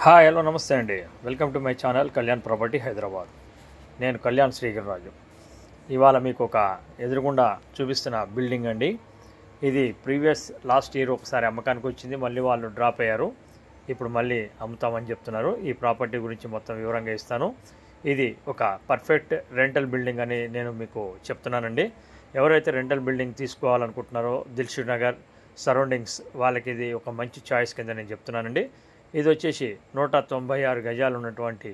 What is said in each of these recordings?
Hi hello నమస్తే అండి. Welcome to my channel Kalyan property Hyderabad. నేను కళ్యాణ్ శ్రీగిరిరాజు. ఇవాళ మీకు ఒక ఎదురుగుండా చూపిస్తున్న బిల్డింగ్ అండి. ఇది లాస్ట్ ఇయర్ ఒకసారి అమ్మకానికి వచ్చింది, మళ్ళీ వాళ్ళు డ్రాప్ అయ్యారు. ఇప్పుడు మళ్ళీ అమ్ముతామని చెప్తున్నారు. ఈ ప్రాపర్టీ గురించి మొత్తం వివరంగా ఇస్తాను. ఇది ఒక పర్ఫెక్ట్ రెంటల్ బిల్డింగ్ అని నేను మీకు చెప్తున్నానండి. ఎవరైతే రెంటల్ బిల్డింగ్ తీసుకోవాలనుకుంటున్నారో దిల్షుక్ నగర్ సరౌండింగ్స్ వాళ్ళకి ఇది ఒక మంచి చాయిస్ కింద నేను చెప్తున్నానండి. ఇది వచ్చేసి 196 గజాలు ఉన్నటువంటి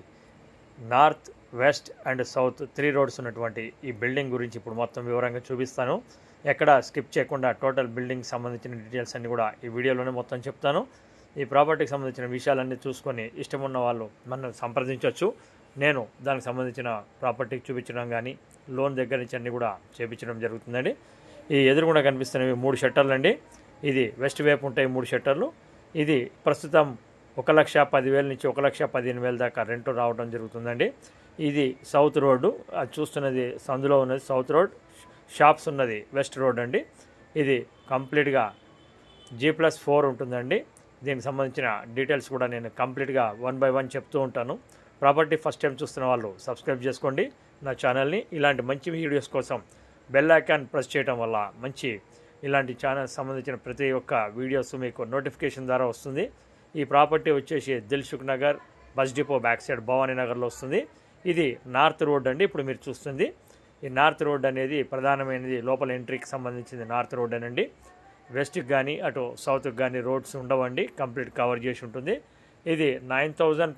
north, west and south 3 roads ఉన్నటువంటి ఈ బిల్డింగ్ గురించి ఇప్పుడు మొత్తం వివరంగా చూపిస్తాను. ఎక్కడ స్కిప్ చేయకుండా టోటల్ బిల్డింగ్ సంబంధించిన డీటెయిల్స్ అన్నీ కూడా ఈ వీడియోలోనే మొత్తం చెప్తాను. ఈ ప్రాపర్టీకి సంబంధించిన విషయాలన్నీ చూసుకొని ఇష్టమున్న వాళ్ళు మనం సంప్రదించవచ్చు. నేను దానికి సంబంధించిన ప్రాపర్టీకి చూపించడం కానీ లోన్ దగ్గర నుంచి అన్నీ కూడా చేపించడం జరుగుతుందండి. ఈ ఎదురుగుండా కనిపిస్తున్నవి 3 షట్టర్లు అండి. ఇది వెస్ట్ వైపు ఉంటాయి 3 షట్టర్లు. ఇది ప్రస్తుతం 1,10,000 నుంచి 1,15,000 దాకా రెంట్ రావడం జరుగుతుందండి. ఇది సౌత్ రోడ్డు, అది చూస్తున్నది సందులో ఉన్నది సౌత్ రోడ్, షాప్స్ ఉన్నది వెస్ట్ రోడ్ అండి. ఇది కంప్లీట్గా G+4 ఉంటుందండి. దీనికి సంబంధించిన డీటెయిల్స్ కూడా నేను కంప్లీట్గా 1 by 1 చెప్తూ ఉంటాను. ప్రాపర్టీ ఫస్ట్ టైం చూస్తున్న వాళ్ళు సబ్స్క్రైబ్ చేసుకోండి నా ఛానల్ని. ఇలాంటి మంచి వీడియోస్ కోసం బెల్ ఐకాన్ ప్రెస్ చేయడం వల్ల మంచి ఇలాంటి ఛానల్ సంబంధించిన ప్రతి ఒక్క వీడియోస్ మీకు నోటిఫికేషన్ ద్వారా వస్తుంది. ఈ ప్రాపర్టీ వచ్చేసి Dilsukh Nagar bus depot back side Bhavani నగర్లో వస్తుంది. ఇది నార్త్ రోడ్ అండి. ఇప్పుడు మీరు చూస్తుంది ఈ నార్త్ రోడ్ అనేది ప్రధానమైనది, లోపల ఎంట్రీకి సంబంధించింది నార్త్ రోడ్ అనండి. వెస్ట్కి కానీ అటు సౌత్కి కానీ రోడ్స్ ఉండవండి, కంప్లీట్ కవర్ చేసి ఉంటుంది. ఇది 9,000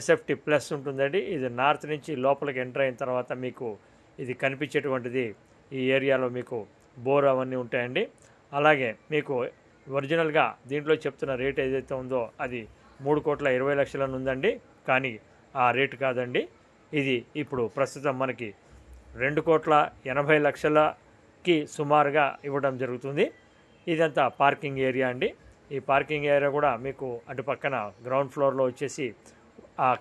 SFT ప్లస్ ఉంటుందండి. ఇది నార్త్ నుంచి లోపలికి ఎంటర్ అయిన తర్వాత మీకు ఇది కనిపించేటువంటిది ఈ ఏరియాలో మీకు బోర్ అవన్నీ ఉంటాయండి. అలాగే మీకు ఒరిజినల్గా దీంట్లో చెప్తున్న రేట్ ఏదైతే ఉందో అది 3,20,00,000 ఉందండి. కానీ ఆ రేటు కాదండి. ఇది ఇప్పుడు ప్రస్తుతం మనకి 2,80,00,000కి సుమారుగా ఇవ్వడం జరుగుతుంది. ఇదంతా పార్కింగ్ ఏరియా అండి. ఈ పార్కింగ్ ఏరియా కూడా మీకు అటు పక్కన గ్రౌండ్ ఫ్లోర్లో వచ్చేసి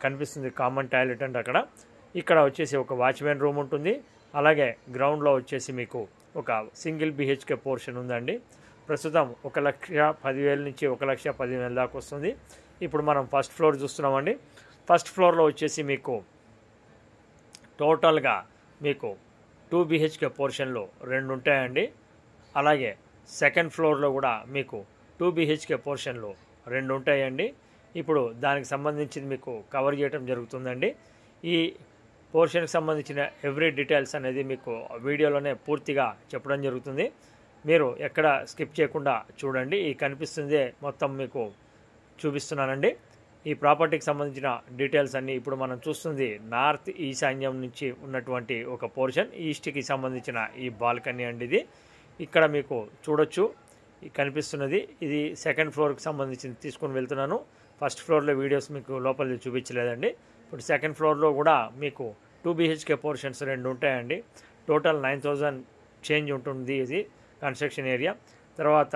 కనిపిస్తుంది కామన్ టాయిలెట్ అండి. ఇక్కడ వచ్చేసి ఒక వాచ్మెన్ రూమ్ ఉంటుంది. అలాగే గ్రౌండ్లో వచ్చేసి మీకు ఒక సింగిల్ BHK పోర్షన్ ఉందండి. ప్రస్తుతం 1,10,000 నుంచి 1,15,000 దాకా వస్తుంది. ఇప్పుడు మనం ఫస్ట్ ఫ్లోర్ చూస్తున్నామండి. ఫస్ట్ ఫ్లోర్లో వచ్చేసి మీకు టోటల్గా మీకు 2 BHK పోర్షన్లు 2 ఉంటాయండి. అలాగే సెకండ్ ఫ్లోర్లో కూడా మీకు 2 BHK పోర్షన్లు 2 ఉంటాయండి. ఇప్పుడు దానికి సంబంధించింది మీకు కవర్ చేయడం జరుగుతుందండి. ఈ పోర్షన్కి సంబంధించిన ఎవ్రీ డీటెయిల్స్ అనేది మీకు వీడియోలోనే పూర్తిగా చెప్పడం జరుగుతుంది. మీరు ఎక్కడ స్కిప్ చేయకుండా చూడండి. ఈ కనిపిస్తుందే మొత్తం మీకు చూపిస్తున్నానండి. ఈ ప్రాపర్టీకి సంబంధించిన డీటెయిల్స్ అన్నీ ఇప్పుడు మనం చూస్తుంది నార్త్ ఈశాన్యం నుంచి ఉన్నటువంటి ఒక పోర్షన్, ఈస్ట్కి సంబంధించిన ఈ బాల్కనీ అండి. ఇది ఇక్కడ మీకు చూడొచ్చు కనిపిస్తున్నది. ఇది సెకండ్ ఫ్లోర్కి సంబంధించింది తీసుకుని వెళ్తున్నాను. ఫస్ట్ ఫ్లోర్లో వీడియోస్ మీకు లోపలిది చూపించలేదండి. ఇప్పుడు సెకండ్ ఫ్లోర్లో కూడా మీకు 2 BHK పోర్షన్స్ 2 ఉంటాయండి. టోటల్ 9,000 చేంజ్ ఉంటుంది ఇది కన్స్ట్రక్షన్ ఏరియా. తర్వాత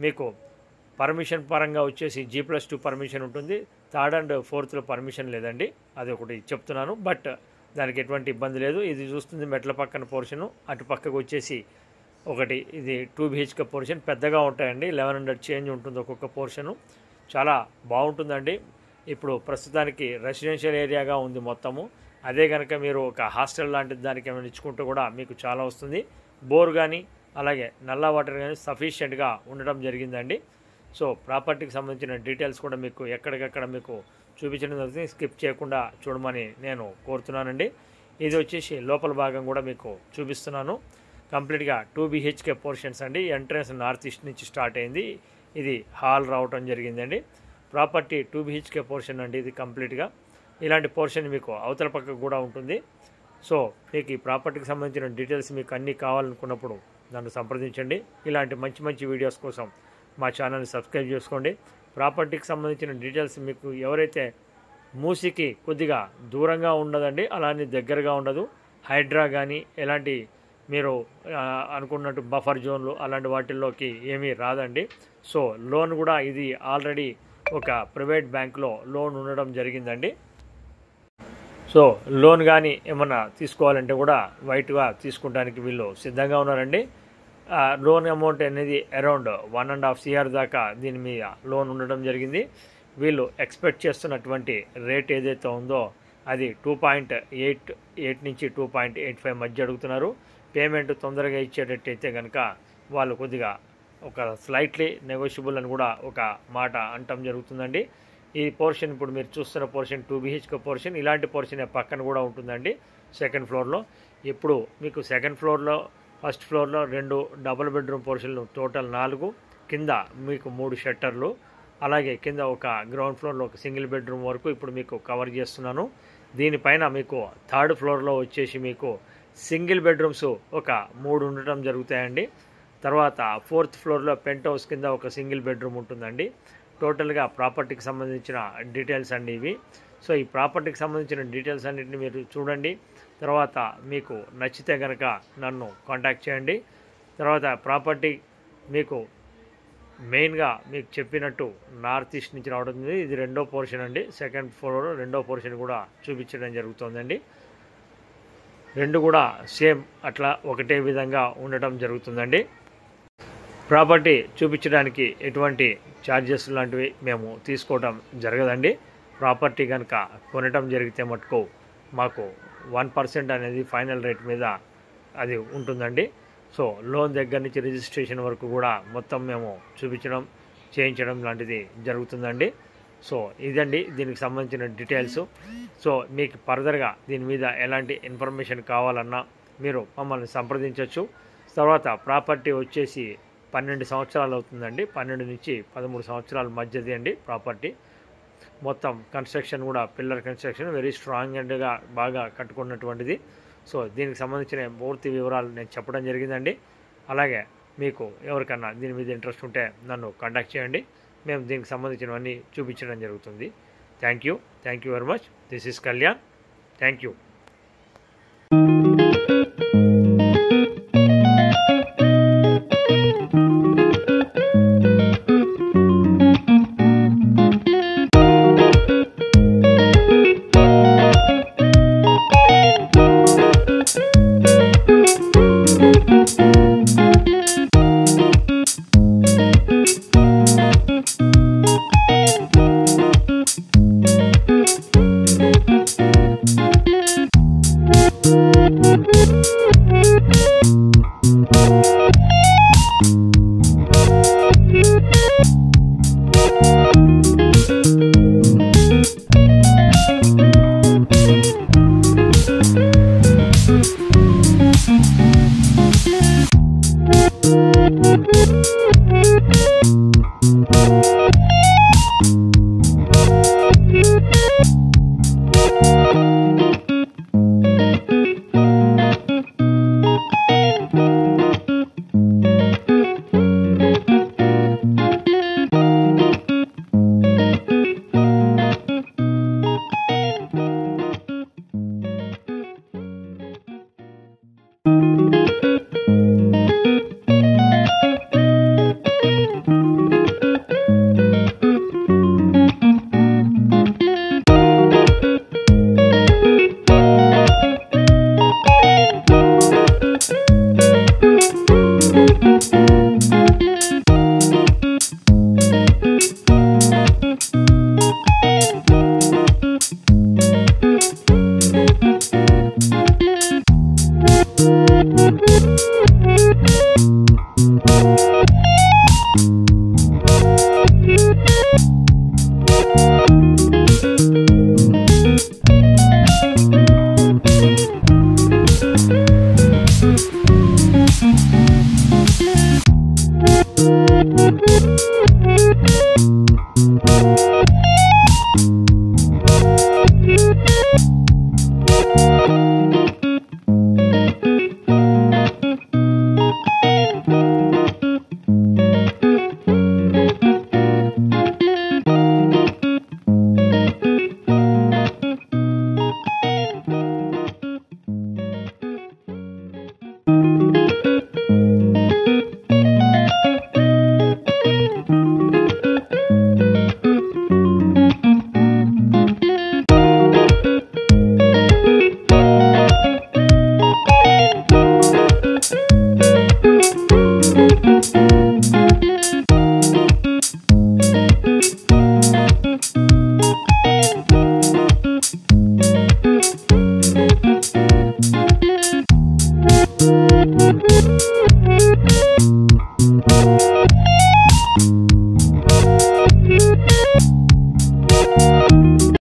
మీకు పర్మిషన్ పరంగా వచ్చేసి G+2 పర్మిషన్ ఉంటుంది. 3rd and 4th పర్మిషన్ లేదండి. అది ఒకటి చెప్తున్నాను, బట్ దానికి ఎటువంటి ఇబ్బంది లేదు. ఇది చూస్తుంది మెట్ల పక్కన పోర్షను, అటు పక్కకు వచ్చేసి ఒకటి ఇది 2 BHK పోర్షన్ పెద్దగా ఉంటాయండి. 1,100 చేంజ్ ఉంటుంది ఒక్కొక్క పోర్షను. చాలా బాగుంటుందండి. ఇప్పుడు ప్రస్తుతానికి రెసిడెన్షియల్ ఏరియాగా ఉంది మొత్తము. అదే కనుక మీరు ఒక హాస్టల్ లాంటిది దానికి ఏమైనా ఇచ్చుకుంటూ కూడా మీకు చాలా వస్తుంది. బోర్ కానీ అలాగే నల్ల వాటర్ కానీ సఫిషియెంట్గా ఉండడం జరిగిందండి. సో ప్రాపర్టీకి సంబంధించిన డీటెయిల్స్ కూడా మీకు ఎక్కడికక్కడ మీకు చూపించడం జరుగుతుంది. స్కిప్ చేయకుండా చూడమని నేను కోరుతున్నానండి. ఇది వచ్చేసి లోపల భాగం కూడా మీకు చూపిస్తున్నాను. కంప్లీట్గా 2 BHK పోర్షన్స్ అండి. ఎంట్రన్స్ నార్త్ ఈస్ట్ నుంచి స్టార్ట్ అయింది. ఇది హాల్ రావటం జరిగిందండి. ప్రాపర్టీ 2 BHK పోర్షన్ అండి. ఇది కంప్లీట్గా ఇలాంటి పోర్షన్ మీకు అవతల పక్కకు కూడా ఉంటుంది. సో మీకు ఈ ప్రాపర్టీకి సంబంధించిన డీటెయిల్స్ మీకు అన్నీ కావాలనుకున్నప్పుడు నన్ను సంప్రదించండి. ఇలాంటి మంచి మంచి వీడియోస్ కోసం మా ఛానల్ని సబ్స్క్రైబ్ చేసుకోండి. ప్రాపర్టీకి సంబంధించిన డీటెయిల్స్ మీకు ఎవరైతే మూసీకి కొద్దిగా దూరంగా ఉండదండి, అలానే దగ్గరగా ఉండదు. హైడ్రా కానీ ఎలాంటి మీరు అనుకున్నట్టు బఫర్ జోన్లు అలాంటి వాటిల్లోకి ఏమీ రాదండి. సో లోన్ కూడా ఇది ఆల్రెడీ ఒక ప్రైవేట్ బ్యాంకులో లోన్ ఉండడం జరిగిందండి. సో లోన్ కానీ ఏమన్నా తీసుకోవాలంటే కూడా వైట్గా తీసుకుంటానికి వీళ్ళు సిద్ధంగా ఉన్నారండి. లోన్ అమౌంట్ అనేది అరౌండ్ 1.5 CR దాకా దీని మీద లోన్ ఉండడం జరిగింది. వీళ్ళు ఎక్స్పెక్ట్ చేస్తున్నటువంటి రేట్ ఏదైతే ఉందో అది 2.88 నుంచి 2.85 మధ్య అడుగుతున్నారు. పేమెంట్ తొందరగా ఇచ్చేటట్టయితే కనుక వాళ్ళు కొద్దిగా ఒక స్లైట్లీ నెగోషియబుల్ అని కూడా ఒక మాట అంటం జరుగుతుందండి. ఈ పోర్షన్ ఇప్పుడు మీరు చూస్తున్న పోర్షన్ 2 BHK పోర్షన్, ఇలాంటి పోర్షన్ పక్కన కూడా ఉంటుందండి సెకండ్ ఫ్లోర్లో. ఇప్పుడు మీకు సెకండ్ ఫ్లోర్లో, ఫస్ట్ ఫ్లోర్లో 2 డబుల్ బెడ్రూమ్ పోర్షన్లు, టోటల్ 4, కింద మీకు 3 షట్టర్లు, అలాగే కింద ఒక గ్రౌండ్ ఫ్లోర్లో ఒక సింగిల్ బెడ్రూమ్ వరకు ఇప్పుడు మీకు కవర్ చేస్తున్నాను. దీనిపైన మీకు థర్డ్ ఫ్లోర్లో వచ్చేసి మీకు సింగిల్ బెడ్రూమ్స్ ఒక 3 ఉండటం జరుగుతాయండి. తర్వాత ఫోర్త్ ఫ్లోర్లో పెంట్ హౌస్ కింద ఒక సింగిల్ బెడ్రూమ్ ఉంటుందండి. టోటల్గా ప్రాపర్టీకి సంబంధించిన డీటెయిల్స్ అండి ఇవి. సో ఈ ప్రాపర్టీకి సంబంధించిన డీటెయిల్స్ అన్నింటినీ మీరు చూడండి. తర్వాత మీకు నచ్చితే కనుక నన్ను కాంటాక్ట్ చేయండి. తర్వాత ప్రాపర్టీ మీకు మెయిన్గా మీకు చెప్పినట్టు నార్త్ ఈస్ట్ నుంచి రావడం. ఇది రెండో పోర్షన్ అండి. సెకండ్ ఫ్లోర్ రెండో పోర్షన్ కూడా చూపించడం జరుగుతుందండి. రెండు కూడా సేమ్ అట్లా ఒకటే విధంగా ఉండటం జరుగుతుందండి. ప్రాపర్టీ చూపించడానికి ఎటువంటి ఛార్జెస్ లాంటివి మేము తీసుకోవడం జరగదండి. ప్రాపర్టీ కనుక కొనటం జరిగితే మటుకు మాకు 1% అనేది ఫైనల్ రేట్ మీద అది ఉంటుందండి. సో లోన్ దగ్గర నుంచి రిజిస్ట్రేషన్ వరకు కూడా మొత్తం మేము చూపించడం, చేయించడం లాంటిది జరుగుతుందండి. సో ఇదండి దీనికి సంబంధించిన డీటెయిల్స్. సో మీకు ఫర్దర్గా దీని మీద ఎలాంటి ఇన్ఫర్మేషన్ కావాలన్నా మీరు మమ్మల్ని సంప్రదించవచ్చు. తర్వాత ప్రాపర్టీ వచ్చేసి 12 సంవత్సరాలు అవుతుందండి. 12 నుంచి 13 సంవత్సరాల మధ్యది అండి ప్రాపర్టీ. మొత్తం కన్స్ట్రక్షన్ కూడా పిల్లర్ కన్స్ట్రక్షన్ వెరీ స్ట్రాంగ్ అండ్గా బాగా కట్టుకున్నటువంటిది. సో దీనికి సంబంధించిన పూర్తి వివరాలు నేను చెప్పడం జరిగిందండి. అలాగే మీకు ఎవరికన్నా దీని మీద ఇంట్రెస్ట్ ఉంటే నన్ను కాంటాక్ట్ చేయండి. మేము దీనికి సంబంధించినవన్నీ చూపించడం జరుగుతుంది. Thank you very much. This is Kalyan. Thank you.